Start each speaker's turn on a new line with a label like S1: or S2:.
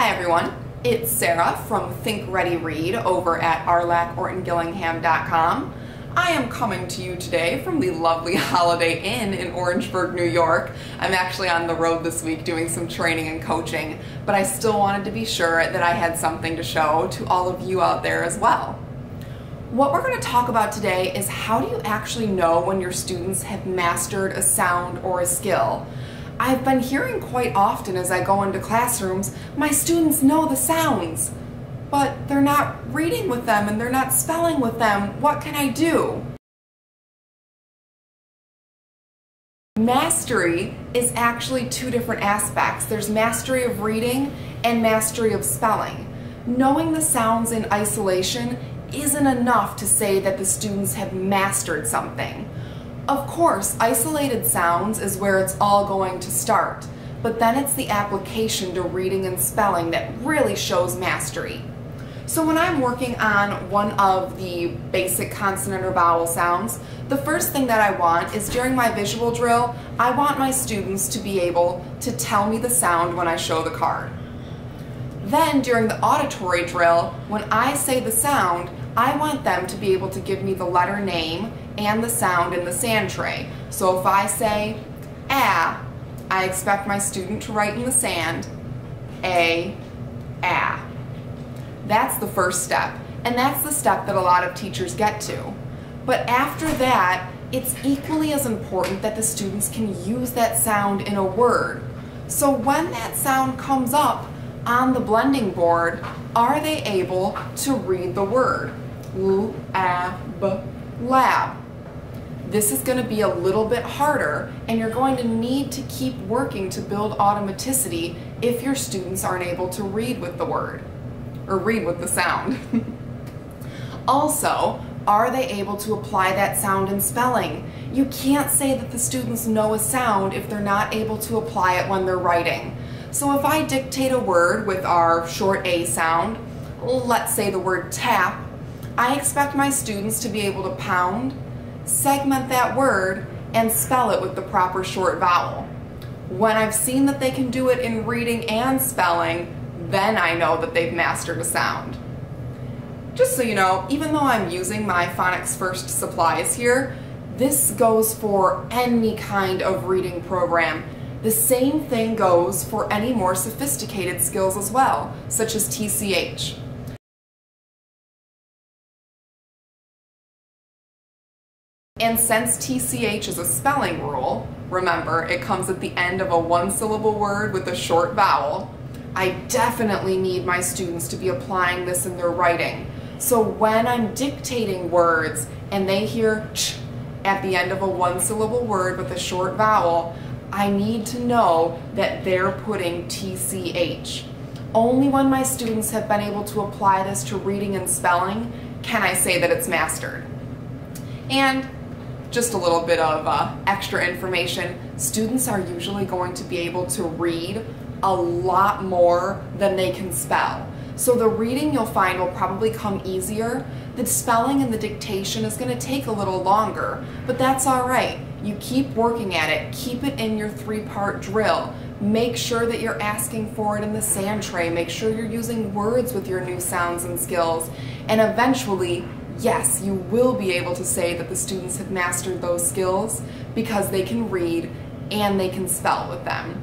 S1: Hi everyone, it's Sarah from Think Ready Read over at ortongillingham.com. I am coming to you today from the lovely Holiday Inn in Orangeburg, New York. I'm actually on the road this week doing some training and coaching, but I still wanted to be sure that I had something to show to all of you out there as well. What we're going to talk about today is how do you actually know when your students have mastered a sound or a skill? I've been hearing quite often as I go into classrooms, my students know the sounds, but they're not reading with them and they're not spelling with them. What can I do? Mastery is actually two different aspects. There's mastery of reading and mastery of spelling. Knowing the sounds in isolation isn't enough to say that the students have mastered something. Of course, isolated sounds is where it's all going to start, but then it's the application to reading and spelling that really shows mastery. So when I'm working on one of the basic consonant or vowel sounds, the first thing that I want is during my visual drill, I want my students to be able to tell me the sound when I show the card. Then during the auditory drill, when I say the sound, I want them to be able to give me the letter name and the sound in the sand tray. So if I say ah, I expect my student to write in the sand a, ah. That's the first step, and that's the step that a lot of teachers get to. But after that, it's equally as important that the students can use that sound in a word. So when that sound comes up on the blending board, are they able to read the word? Lab. This is going to be a little bit harder, and you're going to need to keep working to build automaticity if your students aren't able to read with the word, or read with the sound. Also, are they able to apply that sound in spelling? You can't say that the students know a sound if they're not able to apply it when they're writing. So if I dictate a word with our short A sound, let's say the word tap, I expect my students to be able to pound, segment that word, and spell it with the proper short vowel. When I've seen that they can do it in reading and spelling, then I know that they've mastered a sound. Just so you know, even though I'm using my Phonics First supplies here, this goes for any kind of reading program. The same thing goes for any more sophisticated skills as well, such as TCH. And since TCH is a spelling rule, remember, it comes at the end of a one-syllable word with a short vowel, I definitely need my students to be applying this in their writing. So when I'm dictating words and they hear ch at the end of a one-syllable word with a short vowel, I need to know that they're putting TCH. Only when my students have been able to apply this to reading and spelling can I say that it's mastered. And just a little bit of extra information, students are usually going to be able to read a lot more than they can spell. So the reading you'll find will probably come easier. The spelling and the dictation is going to take a little longer, but that's all right. You keep working at it. Keep it in your three-part drill. Make sure that you're asking for it in the sand tray. Make sure you're using words with your new sounds and skills. And eventually, yes, you will be able to say that the students have mastered those skills because they can read and they can spell with them.